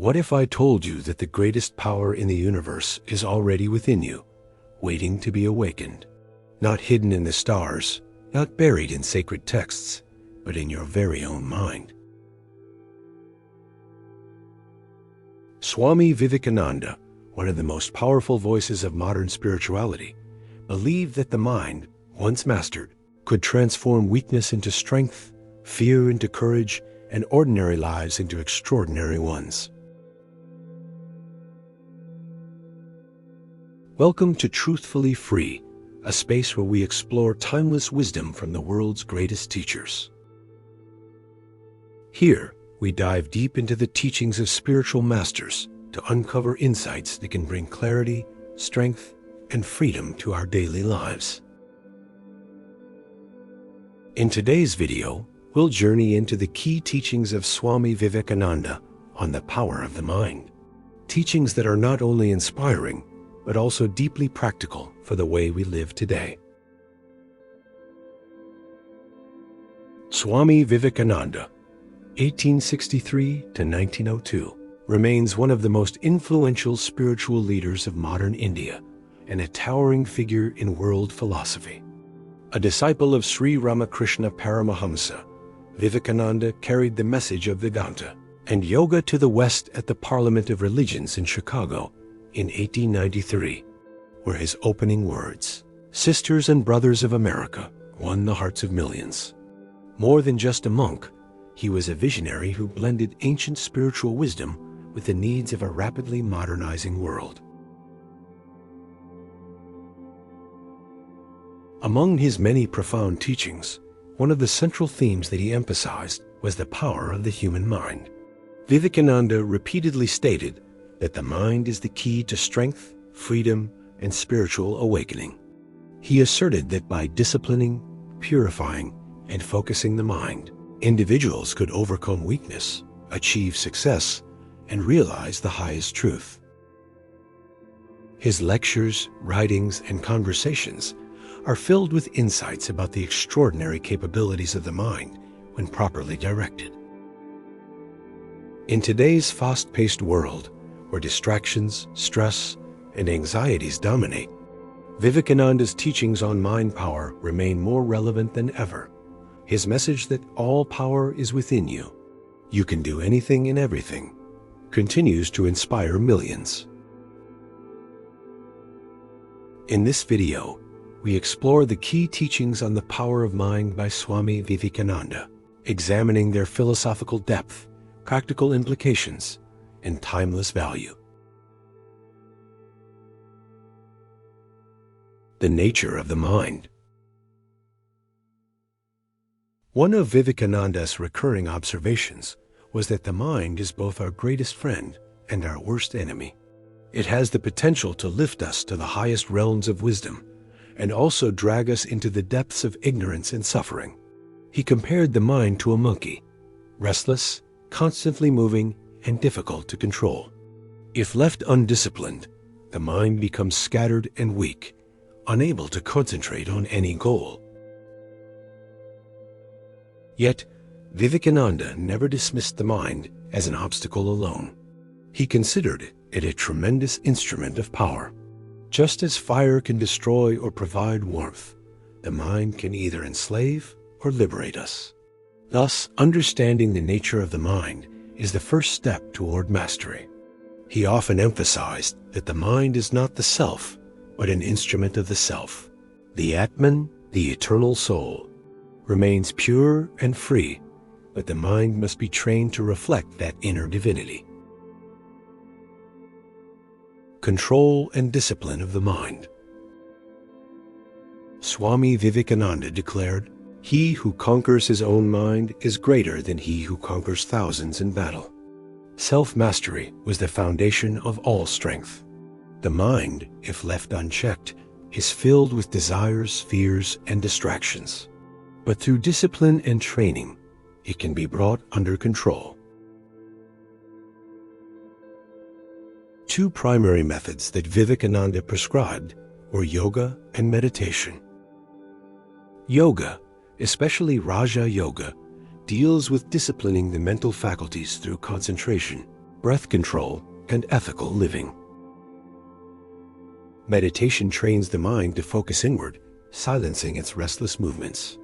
What if I told you that the greatest power in the universe is already within you, waiting to be awakened? Not hidden in the stars, not buried in sacred texts, but in your very own mind. Swami Vivekananda, one of the most powerful voices of modern spirituality, believed that the mind, once mastered, could transform weakness into strength, fear into courage, and ordinary lives into extraordinary ones. Welcome to Truthfully Free, a space where we explore timeless wisdom from the world's greatest teachers. Here, we dive deep into the teachings of spiritual masters to uncover insights that can bring clarity, strength, and freedom to our daily lives. In today's video, we'll journey into the key teachings of Swami Vivekananda on the power of the mind. Teachings that are not only inspiring, but also deeply practical for the way we live today. Swami Vivekananda, 1863 to 1902, remains one of the most influential spiritual leaders of modern India and a towering figure in world philosophy. A disciple of Sri Ramakrishna Paramahamsa, Vivekananda carried the message of Vedanta and yoga to the West at the Parliament of Religions in Chicago in 1893, where his opening words, "Sisters and Brothers of America," won the hearts of millions. More than just a monk, he was a visionary who blended ancient spiritual wisdom with the needs of a rapidly modernizing world. Among his many profound teachings, one of the central themes that he emphasized was the power of the human mind. Vivekananda repeatedly stated that the mind is the key to strength, freedom, and spiritual awakening. He asserted that by disciplining, purifying, and focusing the mind, individuals could overcome weakness, achieve success, and realize the highest truth. His lectures, writings, and conversations are filled with insights about the extraordinary capabilities of the mind when properly directed. In today's fast-paced world, where distractions, stress, and anxieties dominate, Vivekananda's teachings on mind power remain more relevant than ever. His message that all power is within you, you can do anything and everything, continues to inspire millions. In this video, we explore the key teachings on the power of mind by Swami Vivekananda, examining their philosophical depth, practical implications, and timeless value. The nature of the mind. One of Vivekananda's recurring observations was that the mind is both our greatest friend and our worst enemy. It has the potential to lift us to the highest realms of wisdom and also drag us into the depths of ignorance and suffering. He compared the mind to a monkey, restless, constantly moving, and difficult to control. If left undisciplined, the mind becomes scattered and weak, unable to concentrate on any goal. Yet, Vivekananda never dismissed the mind as an obstacle alone. He considered it a tremendous instrument of power. Just as fire can destroy or provide warmth, the mind can either enslave or liberate us. Thus, understanding the nature of the mind is the first step toward mastery. He often emphasized that the mind is not the self, but an instrument of the self. The Atman, the eternal soul, remains pure and free, but the mind must be trained to reflect that inner divinity. Control and discipline of the mind. Swami Vivekananda declared, "He who conquers his own mind is greater than he who conquers thousands in battle." Self-mastery was the foundation of all strength. The mind, if left unchecked, is filled with desires, fears, and distractions. But through discipline and training, it can be brought under control. Two primary methods that Vivekananda prescribed were yoga and meditation. Yoga, especially Raja Yoga, deals with disciplining the mental faculties through concentration, breath control, and ethical living. Meditation trains the mind to focus inward, silencing its restless movements.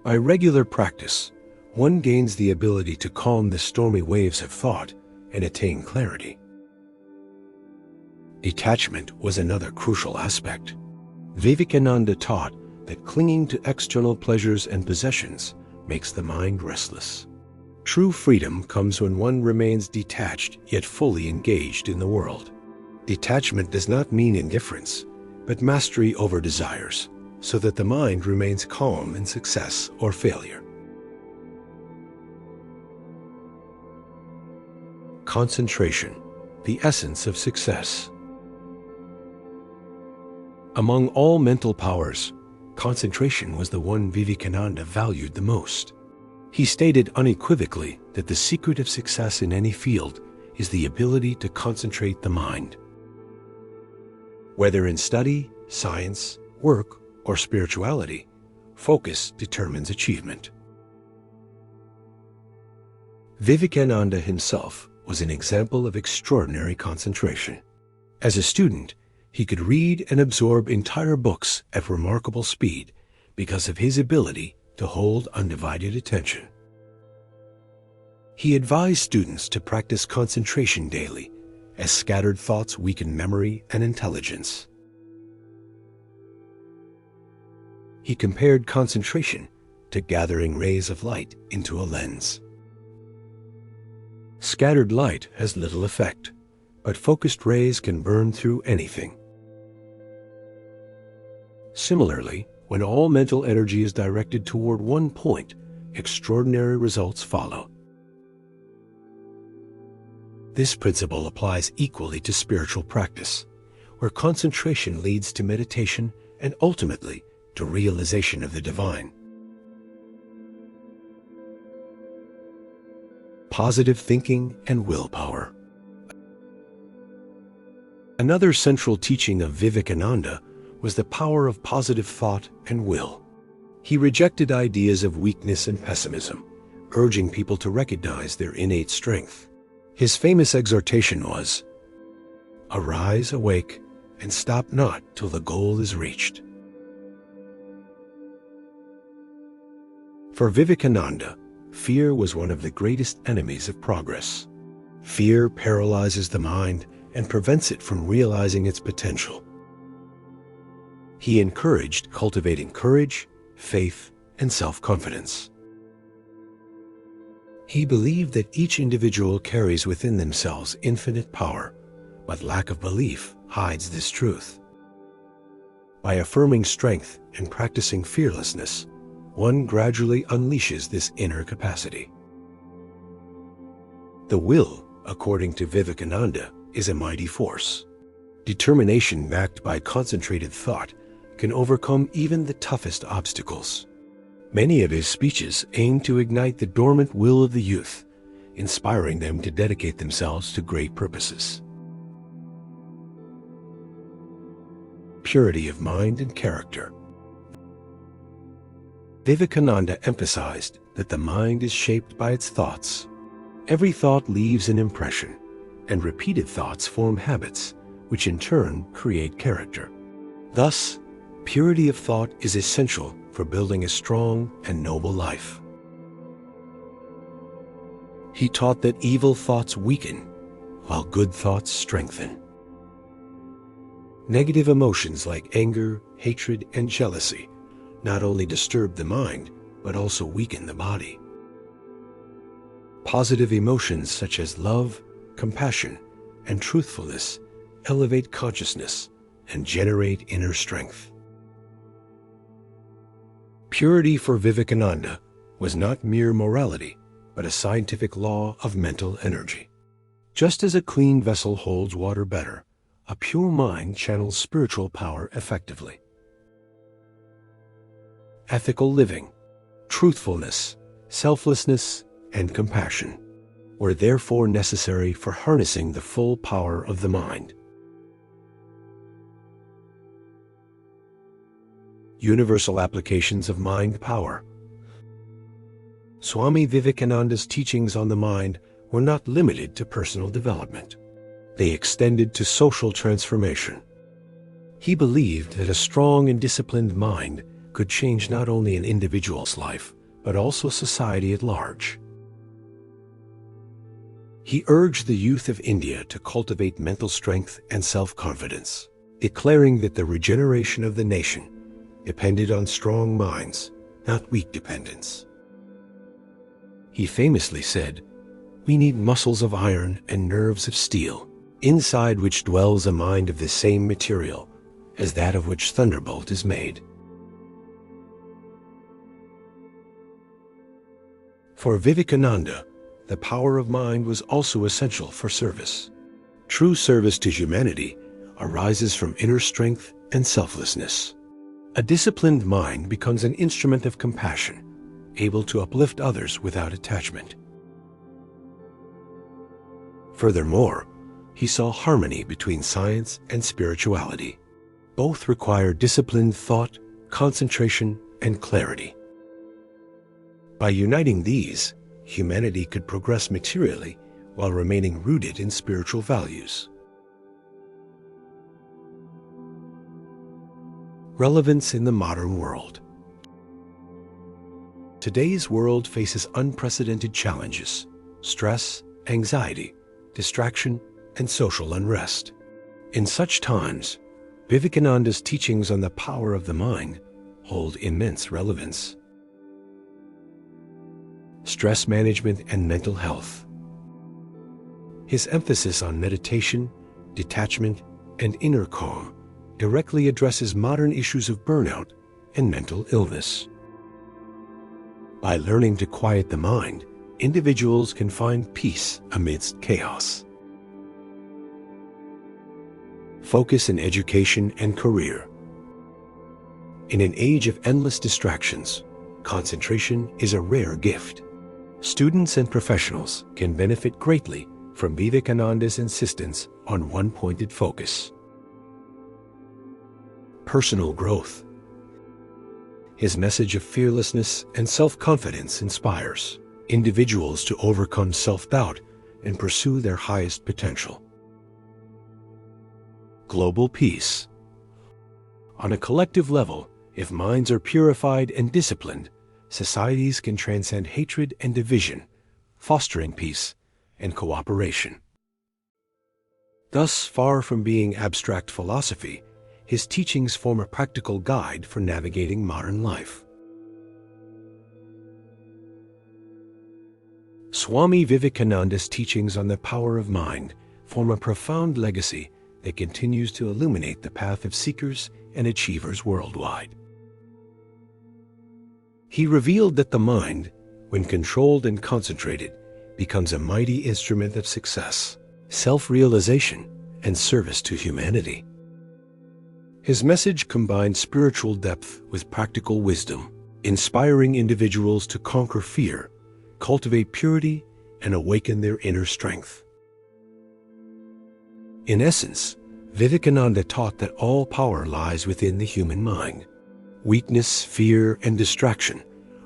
By regular practice, one gains the ability to calm the stormy waves of thought and attain clarity. Detachment was another crucial aspect. Vivekananda taught that clinging to external pleasures and possessions makes the mind restless. True freedom comes when one remains detached yet fully engaged in the world. Detachment does not mean indifference, but mastery over desires, so that the mind remains calm in success or failure. Concentration, the essence of success. Among all mental powers, concentration was the one Vivekananda valued the most. He stated unequivocally that the secret of success in any field is the ability to concentrate the mind. Whether in study, science, work, or spirituality, focus determines achievement. Vivekananda himself was an example of extraordinary concentration. As a student, he could read and absorb entire books at remarkable speed because of his ability to hold undivided attention. He advised students to practice concentration daily, as scattered thoughts weaken memory and intelligence. He compared concentration to gathering rays of light into a lens. Scattered light has little effect, but focused rays can burn through anything. Similarly, when all mental energy is directed toward one point, extraordinary results follow. This principle applies equally to spiritual practice, where concentration leads to meditation and ultimately to realization of the divine. Positive thinking and willpower. Another central teaching of Vivekananda was the power of positive thought and will. He rejected ideas of weakness and pessimism, urging people to recognize their innate strength. His famous exhortation was, "Arise, awake, and stop not till the goal is reached." For Vivekananda, fear was one of the greatest enemies of progress. Fear paralyzes the mind and prevents it from realizing its potential. He encouraged cultivating courage, faith, and self-confidence. He believed that each individual carries within themselves infinite power, but lack of belief hides this truth. By affirming strength and practicing fearlessness, one gradually unleashes this inner capacity. The will, according to Vivekananda, is a mighty force. Determination backed by concentrated thought can overcome even the toughest obstacles. Many of his speeches aim to ignite the dormant will of the youth, inspiring them to dedicate themselves to great purposes. Purity of mind and character. Vivekananda emphasized that the mind is shaped by its thoughts. Every thought leaves an impression, and repeated thoughts form habits, which in turn create character. Thus, purity of thought is essential for building a strong and noble life. He taught that evil thoughts weaken, while good thoughts strengthen. Negative emotions like anger, hatred, and jealousy not only disturb the mind, but also weaken the body. Positive emotions such as love, compassion, and truthfulness elevate consciousness and generate inner strength. Purity for Vivekananda was not mere morality, but a scientific law of mental energy. Just as a clean vessel holds water better, a pure mind channels spiritual power effectively. Ethical living, truthfulness, selflessness, and compassion were therefore necessary for harnessing the full power of the mind. Universal applications of mind power. Swami Vivekananda's teachings on the mind were not limited to personal development. They extended to social transformation. He believed that a strong and disciplined mind could change not only an individual's life, but also society at large. He urged the youth of India to cultivate mental strength and self-confidence, declaring that the regeneration of the nation depended on strong minds, not weak dependence. He famously said, "We need muscles of iron and nerves of steel, inside which dwells a mind of the same material as that of which thunderbolt is made." For Vivekananda, the power of mind was also essential for service. True service to humanity arises from inner strength and selflessness. A disciplined mind becomes an instrument of compassion, able to uplift others without attachment. Furthermore, he saw harmony between science and spirituality. Both require disciplined thought, concentration, and clarity. By uniting these, humanity could progress materially while remaining rooted in spiritual values. Relevance in the modern world. Today's world faces unprecedented challenges: stress, anxiety, distraction, and social unrest. In such times, Vivekananda's teachings on the power of the mind hold immense relevance. Stress management and mental health. His emphasis on meditation, detachment, and inner calm directly addresses modern issues of burnout and mental illness. By learning to quiet the mind, individuals can find peace amidst chaos. Focus in education and career. In an age of endless distractions, concentration is a rare gift. Students and professionals can benefit greatly from Vivekananda's insistence on one-pointed focus. Personal growth. His message of fearlessness and self-confidence inspires individuals to overcome self-doubt and pursue their highest potential. Global peace. On a collective level, if minds are purified and disciplined, societies can transcend hatred and division, fostering peace and cooperation. Thus, far from being abstract philosophy, his teachings form a practical guide for navigating modern life. Swami Vivekananda's teachings on the power of mind form a profound legacy that continues to illuminate the path of seekers and achievers worldwide. He revealed that the mind, when controlled and concentrated, becomes a mighty instrument of success, self-realization, and service to humanity. His message combined spiritual depth with practical wisdom, inspiring individuals to conquer fear, cultivate purity, and awaken their inner strength. In essence, Vivekananda taught that all power lies within the human mind. Weakness, fear, and distraction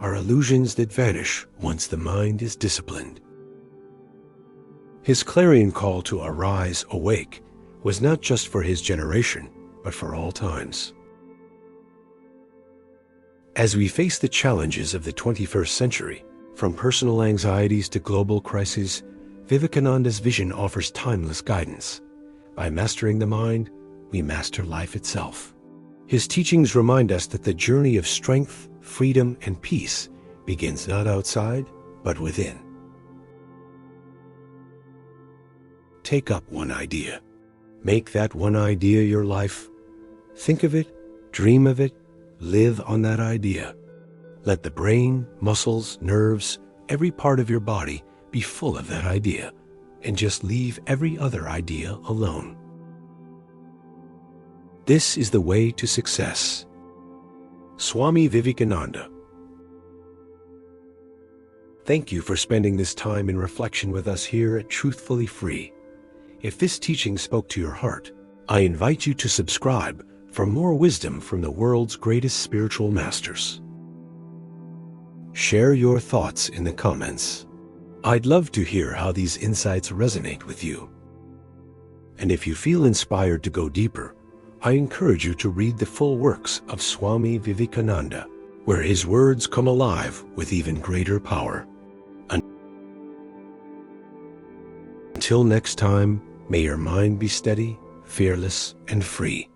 are illusions that vanish once the mind is disciplined. His clarion call to arise, awake, was not just for his generation, but for all times. As we face the challenges of the 21st century, from personal anxieties to global crises, Vivekananda's vision offers timeless guidance. By mastering the mind, we master life itself. His teachings remind us that the journey of strength, freedom, and peace begins not outside, but within. Take up one idea. Make that one idea your life. Think of it, dream of it, live on that idea. Let the brain, muscles, nerves, every part of your body be full of that idea, and just leave every other idea alone. This is the way to success. Swami Vivekananda. Thank you for spending this time in reflection with us here at Truthfully Free. If this teaching spoke to your heart, I invite you to subscribe for more wisdom from the world's greatest spiritual masters. Share your thoughts in the comments. I'd love to hear how these insights resonate with you. And if you feel inspired to go deeper, I encourage you to read the full works of Swami Vivekananda, where his words come alive with even greater power. Until next time, may your mind be steady, fearless, and free.